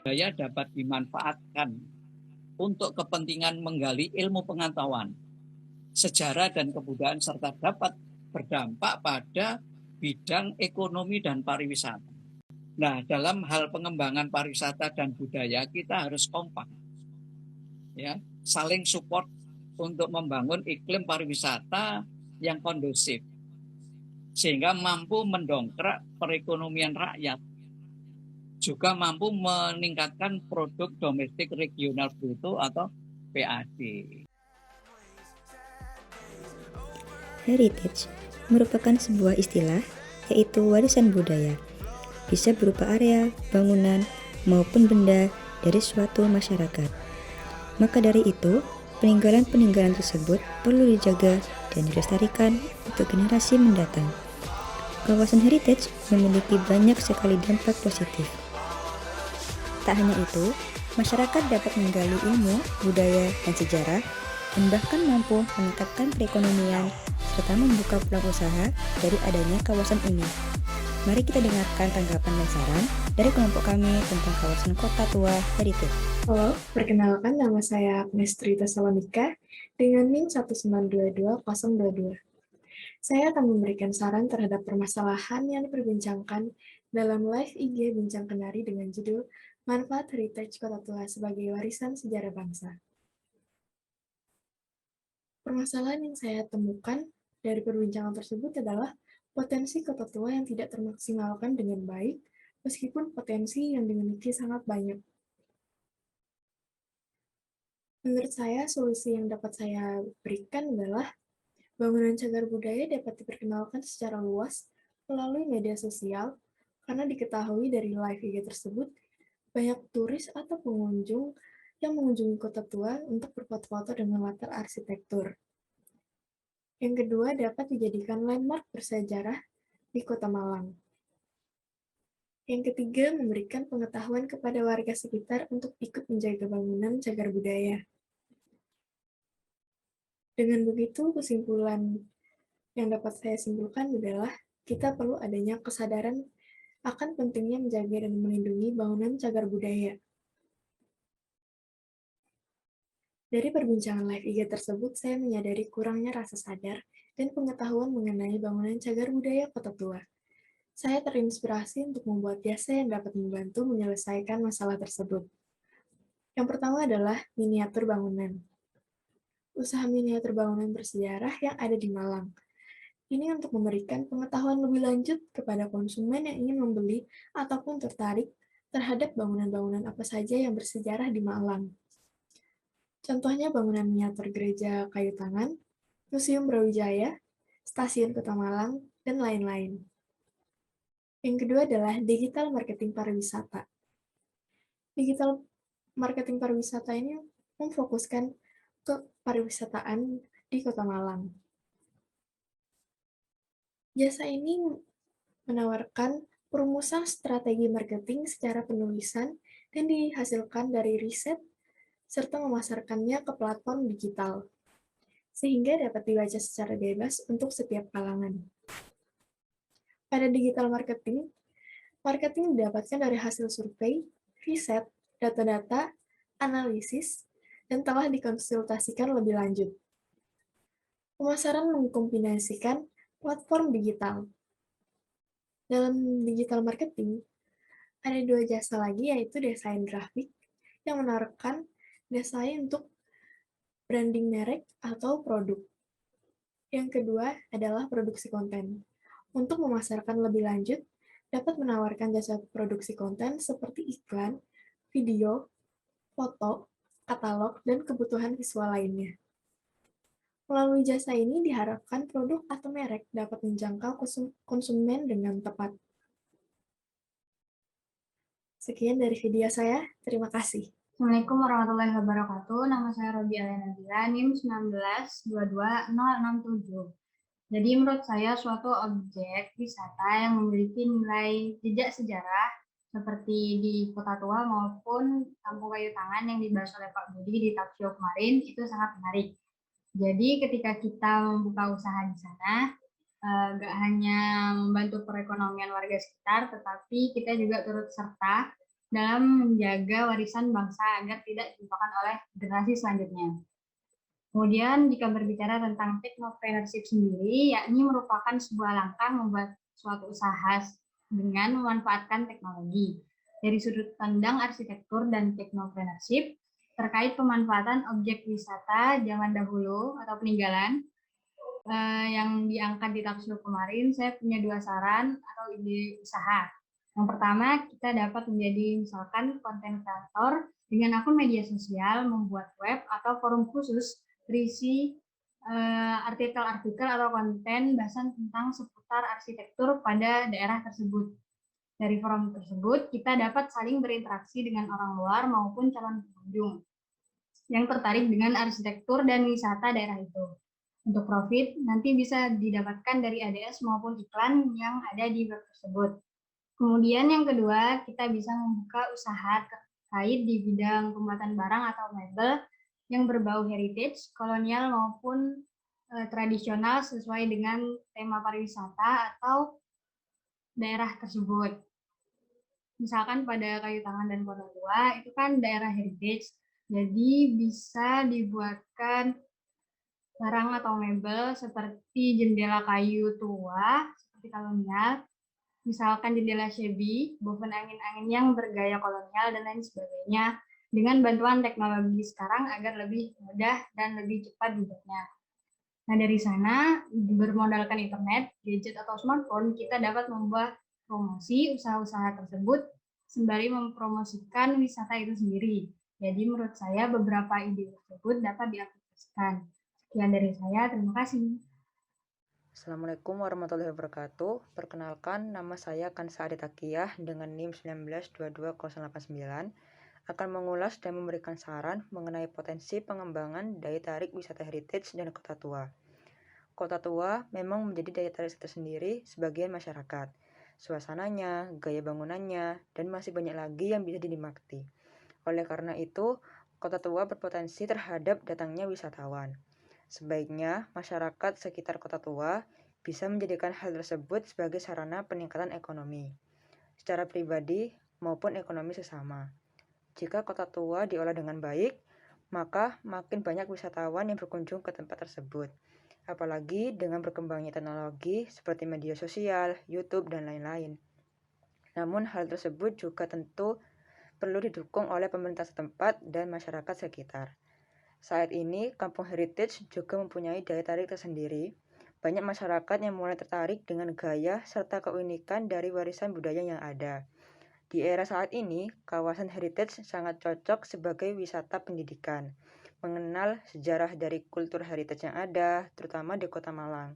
budaya dapat dimanfaatkan untuk kepentingan menggali ilmu pengetahuan, sejarah dan kebudayaan serta dapat berdampak pada bidang ekonomi dan pariwisata. Nah, dalam hal pengembangan pariwisata dan budaya kita harus kompak, ya, saling support untuk membangun iklim pariwisata yang kondusif sehingga mampu mendongkrak perekonomian rakyat, juga mampu meningkatkan produk domestik regional bruto atau PAD. Heritage merupakan sebuah istilah, yaitu warisan budaya. Bisa berupa area, bangunan, maupun benda dari suatu masyarakat. Maka dari itu, peninggalan-peninggalan tersebut perlu dijaga dan dilestarikan untuk generasi mendatang. Kawasan heritage memiliki banyak sekali dampak positif. Tak hanya itu, masyarakat dapat menggali ilmu, budaya, dan sejarah, dan bahkan mampu meningkatkan perekonomian serta membuka peluang usaha dari adanya kawasan ini. Mari kita dengarkan tanggapan dan saran dari kelompok kami tentang kawasan Kota Tua Heritage. Halo, perkenalkan nama saya Agnestri Tesalonika dengan NIM 1922022. Saya akan memberikan saran terhadap permasalahan yang diperbincangkan dalam live IG Bincang Kenari dengan judul Manfaat Heritage Kota Tua sebagai Warisan Sejarah Bangsa. Permasalahan yang saya temukan dari perbincangan tersebut adalah potensi Kota Tua yang tidak termaksimalkan dengan baik, meskipun potensi yang dimiliki sangat banyak. Menurut saya, solusi yang dapat saya berikan adalah bangunan cagar budaya dapat diperkenalkan secara luas melalui media sosial, karena diketahui dari live IG tersebut, banyak turis atau pengunjung yang mengunjungi Kota Tua untuk berfoto-foto dengan latar arsitektur. Yang kedua, dapat dijadikan landmark bersejarah di Kota Malang. Yang ketiga, memberikan pengetahuan kepada warga sekitar untuk ikut menjaga bangunan cagar budaya. Dengan begitu, kesimpulan yang dapat saya simpulkan adalah kita perlu adanya kesadaran akan pentingnya menjaga dan melindungi bangunan cagar budaya. Dari perbincangan live IG tersebut, saya menyadari kurangnya rasa sadar dan pengetahuan mengenai bangunan cagar budaya Kota Tua. Saya terinspirasi untuk membuat jasa yang dapat membantu menyelesaikan masalah tersebut. Yang pertama adalah miniatur bangunan. Usaha miniatur bangunan bersejarah yang ada di Malang. Ini untuk memberikan pengetahuan lebih lanjut kepada konsumen yang ingin membeli ataupun tertarik terhadap bangunan-bangunan apa saja yang bersejarah di Malang. Contohnya bangunan miniatur gereja kayu tangan, Museum Brawijaya, Stasiun Kota Malang, dan lain-lain. Yang kedua adalah digital marketing pariwisata. Digital marketing pariwisata ini memfokuskan ke pariwisataan di Kota Malang. Jasa ini menawarkan perumusan strategi marketing secara penulisan dan dihasilkan dari riset serta memasarkannya ke platform digital, sehingga dapat dibaca secara bebas untuk setiap kalangan. Pada digital marketing, marketing didapatkan dari hasil survei, riset, data-data, analisis, dan telah dikonsultasikan lebih lanjut. Pemasaran mengkombinasikan platform digital. Dalam digital marketing, ada dua jasa lagi, yaitu desain grafik yang menawarkan desain untuk branding merek atau produk. Yang kedua adalah produksi konten. Untuk memasarkan lebih lanjut, dapat menawarkan jasa produksi konten seperti iklan, video, foto, katalog, dan kebutuhan visual lainnya. Melalui jasa ini diharapkan produk atau merek dapat menjangkau konsumen dengan tepat. Sekian dari video saya, terima kasih. Assalamualaikum warahmatullahi wabarakatuh. Nama saya Robi Alena Nabila, NIM 1922067. Jadi menurut saya suatu objek wisata yang memiliki nilai jejak sejarah seperti di Kota Tua maupun Kampung Kayu Tangan yang dibahas oleh Pak Budi di talk show kemarin itu sangat menarik. Jadi ketika kita membuka usaha di sana, nggak hanya membantu perekonomian warga sekitar, tetapi kita juga turut serta dalam menjaga warisan bangsa agar tidak dilupakan oleh generasi selanjutnya. Kemudian jika berbicara tentang technopreneurship sendiri, yakni merupakan sebuah langkah membuat suatu usaha dengan memanfaatkan teknologi. Dari sudut pandang arsitektur dan technopreneurship, terkait pemanfaatan objek wisata zaman dahulu atau peninggalan, yang diangkat di talkshow kemarin, saya punya 2 saran atau ide usaha. Yang pertama, kita dapat menjadi misalkan konten kreator dengan akun media sosial, membuat web atau forum khusus berisi artikel-artikel atau konten bahasan tentang seputar arsitektur pada daerah tersebut. Dari forum tersebut, kita dapat saling berinteraksi dengan orang luar maupun calon pengunjung yang tertarik dengan arsitektur dan wisata daerah itu. Untuk profit, nanti bisa didapatkan dari ADS maupun iklan yang ada di web tersebut. Kemudian yang kedua, kita bisa membuka usaha terkait di bidang pembuatan barang atau mebel yang berbau heritage, kolonial maupun tradisional sesuai dengan tema pariwisata atau daerah tersebut. Misalkan pada Kayu Tangan dan Kota Tua, itu kan daerah heritage, jadi bisa dibuatkan barang atau mebel seperti jendela kayu tua, seperti kolonial, misalkan jendela shabby, boven angin-angin yang bergaya kolonial, dan lain sebagainya, dengan bantuan teknologi sekarang agar lebih mudah dan lebih cepat dibuatnya. Nah, dari sana, bermodalkan internet, gadget, atau smartphone, kita dapat membuat promosi usaha-usaha tersebut sembari mempromosikan wisata itu sendiri. Jadi, menurut saya beberapa ide tersebut dapat diaplikasikan. Sekian dari saya, terima kasih. Assalamualaikum warahmatullahi wabarakatuh. Perkenalkan, nama saya Kansa Aditakiyah dengan NIM 1922089 akan mengulas dan memberikan saran mengenai potensi pengembangan daya tarik wisata heritage dan kota tua. Kota tua memang menjadi daya tarik tersendiri sebagian masyarakat. Suasananya, gaya bangunannya, dan masih banyak lagi yang bisa dinikmati. Oleh karena itu, kota tua berpotensi terhadap datangnya wisatawan. Sebaiknya masyarakat sekitar kota tua bisa menjadikan hal tersebut sebagai sarana peningkatan ekonomi, secara pribadi maupun ekonomi sesama. Jika kota tua diolah dengan baik, maka makin banyak wisatawan yang berkunjung ke tempat tersebut. Apalagi dengan berkembangnya teknologi seperti media sosial, YouTube, dan lain-lain. Namun hal tersebut juga tentu perlu didukung oleh pemerintah setempat dan masyarakat sekitar. Saat ini, Kampung Heritage juga mempunyai daya tarik tersendiri. Banyak masyarakat yang mulai tertarik dengan gaya serta keunikan dari warisan budaya yang ada. Di era saat ini, kawasan heritage sangat cocok sebagai wisata pendidikan, mengenal sejarah dari kultur heritage yang ada, terutama di Kota Malang.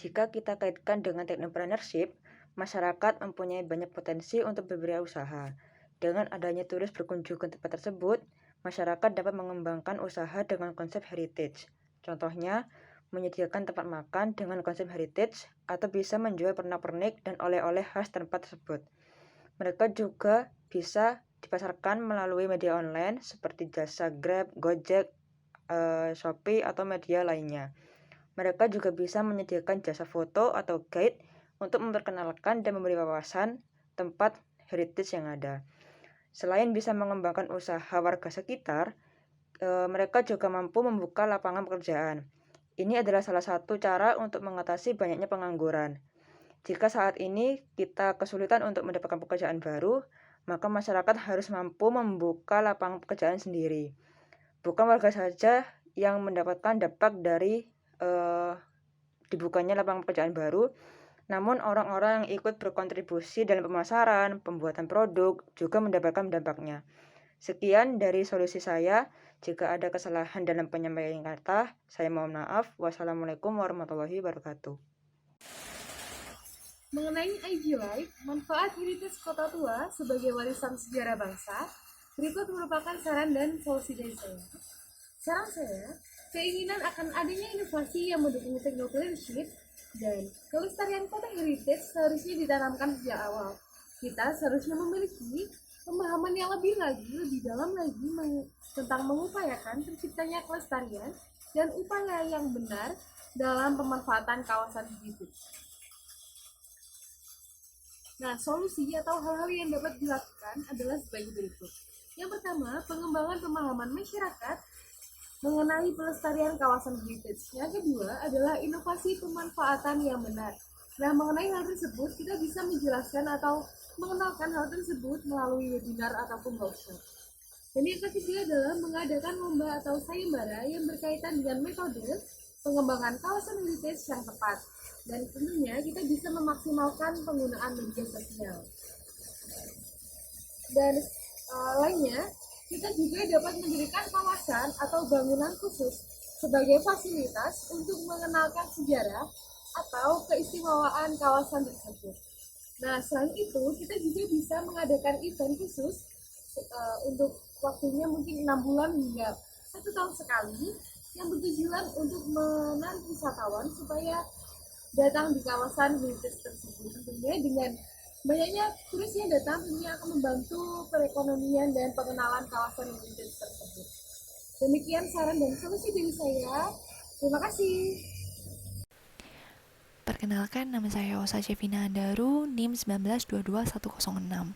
Jika kita kaitkan dengan technopreneurship, masyarakat mempunyai banyak potensi untuk berwirausaha. Dengan adanya turis berkunjung ke tempat tersebut, masyarakat dapat mengembangkan usaha dengan konsep heritage. Contohnya, menyediakan tempat makan dengan konsep heritage atau bisa menjual pernak-pernik dan oleh-oleh khas tempat tersebut. Mereka juga bisa dipasarkan melalui media online seperti jasa Grab, Gojek, Shopee, atau media lainnya. Mereka juga bisa menyediakan jasa foto atau guide untuk memperkenalkan dan memberi wawasan tempat heritage yang ada. Selain bisa mengembangkan usaha warga sekitar, mereka juga mampu membuka lapangan pekerjaan. Ini adalah salah satu cara untuk mengatasi banyaknya pengangguran. Jika saat ini kita kesulitan untuk mendapatkan pekerjaan baru, maka masyarakat harus mampu membuka lapangan pekerjaan sendiri. Bukan warga saja yang mendapatkan dampak dari dibukanya lapangan pekerjaan baru, namun orang-orang yang ikut berkontribusi dalam pemasaran, pembuatan produk juga mendapatkan dampaknya. Sekian dari solusi saya. Jika ada kesalahan dalam penyampaian kata, saya mohon maaf. Wassalamualaikum warahmatullahi wabarakatuh. Mengenai IG Live, manfaat heritage kota tua sebagai warisan sejarah bangsa, berikut merupakan saran dan solusi dari saya. Saran saya, keinginan akan adanya inovasi yang mendukung technopreneurship dan kelestarian kota heritage seharusnya ditanamkan sejak awal. Kita seharusnya memiliki pemahaman yang lebih dalam lagi tentang mengupayakan terciptanya kelestarian dan upaya yang benar dalam pemanfaatan kawasan heritage. Nah, solusi atau hal-hal yang dapat dilakukan adalah sebagai berikut. Yang pertama, pengembangan pemahaman masyarakat mengenai pelestarian kawasan heritage. Yang kedua adalah inovasi pemanfaatan yang benar. Nah, mengenai hal tersebut, kita bisa menjelaskan atau mengenalkan hal tersebut melalui webinar ataupun workshop. Dan yang ketiga adalah mengadakan lomba atau sayembara yang berkaitan dengan metode pengembangan kawasan heritage yang tepat. Dan tentunya kita bisa memaksimalkan penggunaan media sosial. Dan lainnya, kita juga dapat mendirikan kawasan atau bangunan khusus sebagai fasilitas untuk mengenalkan sejarah atau keistimewaan kawasan tersebut. Nah, selain itu, kita juga bisa mengadakan event khusus untuk waktunya mungkin 6 bulan hingga 1 tahun sekali yang bertujuan untuk menarik wisatawan supaya datang di kawasan heritage tersebut. Tentunya dengan banyaknya turis yang datang tentunya akan membantu perekonomian dan pengenalan kawasan heritage tersebut. Demikian saran dan solusi dari saya. Terima kasih. Perkenalkan, nama saya Osa Shevina Andaru, NIM 1922106.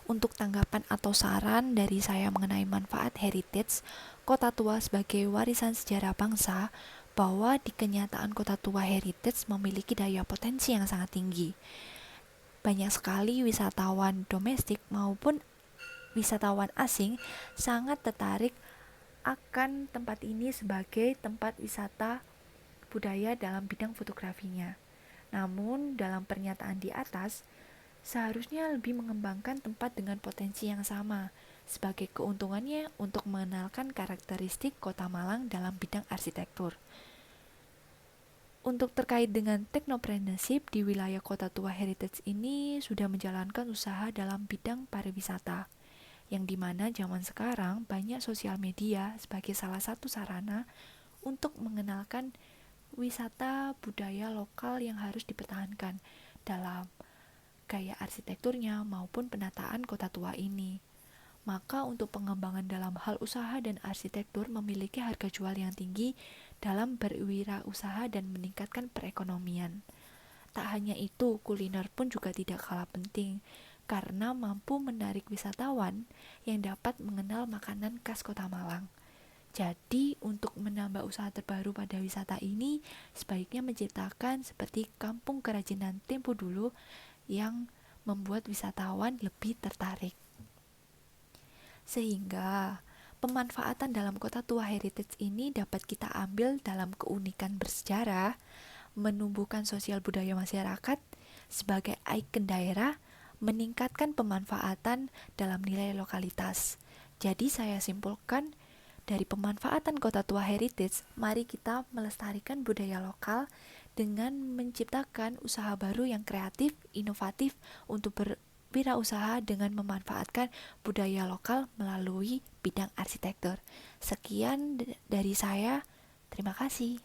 Untuk tanggapan atau saran dari saya mengenai manfaat heritage Kota Tua sebagai warisan sejarah bangsa, bahwa di kenyataan Kota Tua heritage memiliki daya potensi yang sangat tinggi. Banyak sekali wisatawan domestik maupun wisatawan asing sangat tertarik akan tempat ini sebagai tempat wisata budaya dalam bidang fotografinya. Namun, dalam pernyataan di atas, seharusnya lebih mengembangkan tempat dengan potensi yang sama, sebagai keuntungannya untuk mengenalkan karakteristik Kota Malang dalam bidang arsitektur. Untuk terkait dengan teknopreneurship di wilayah Kota Tua Heritage ini sudah menjalankan usaha dalam bidang pariwisata, yang dimana zaman sekarang banyak sosial media sebagai salah satu sarana untuk mengenalkan wisata budaya lokal yang harus dipertahankan dalam gaya arsitekturnya maupun penataan Kota Tua ini. Maka untuk pengembangan dalam hal usaha dan arsitektur memiliki harga jual yang tinggi dalam berwirausaha dan meningkatkan perekonomian. Tak hanya itu, kuliner pun juga tidak kalah penting karena mampu menarik wisatawan yang dapat mengenal makanan khas Kota Malang. Jadi, untuk menambah usaha terbaru pada wisata ini, sebaiknya menciptakan seperti kampung kerajinan tempo dulu yang membuat wisatawan lebih tertarik. Sehingga, pemanfaatan dalam Kota Tua Heritage ini dapat kita ambil dalam keunikan bersejarah, menumbuhkan sosial budaya masyarakat sebagai ikon daerah, meningkatkan pemanfaatan dalam nilai lokalitas. Jadi saya simpulkan, dari pemanfaatan Kota Tua Heritage, mari kita melestarikan budaya lokal dengan menciptakan usaha baru yang kreatif, inovatif untuk berwirausaha dengan memanfaatkan budaya lokal melalui bidang arsitektur. Sekian dari saya, terima kasih.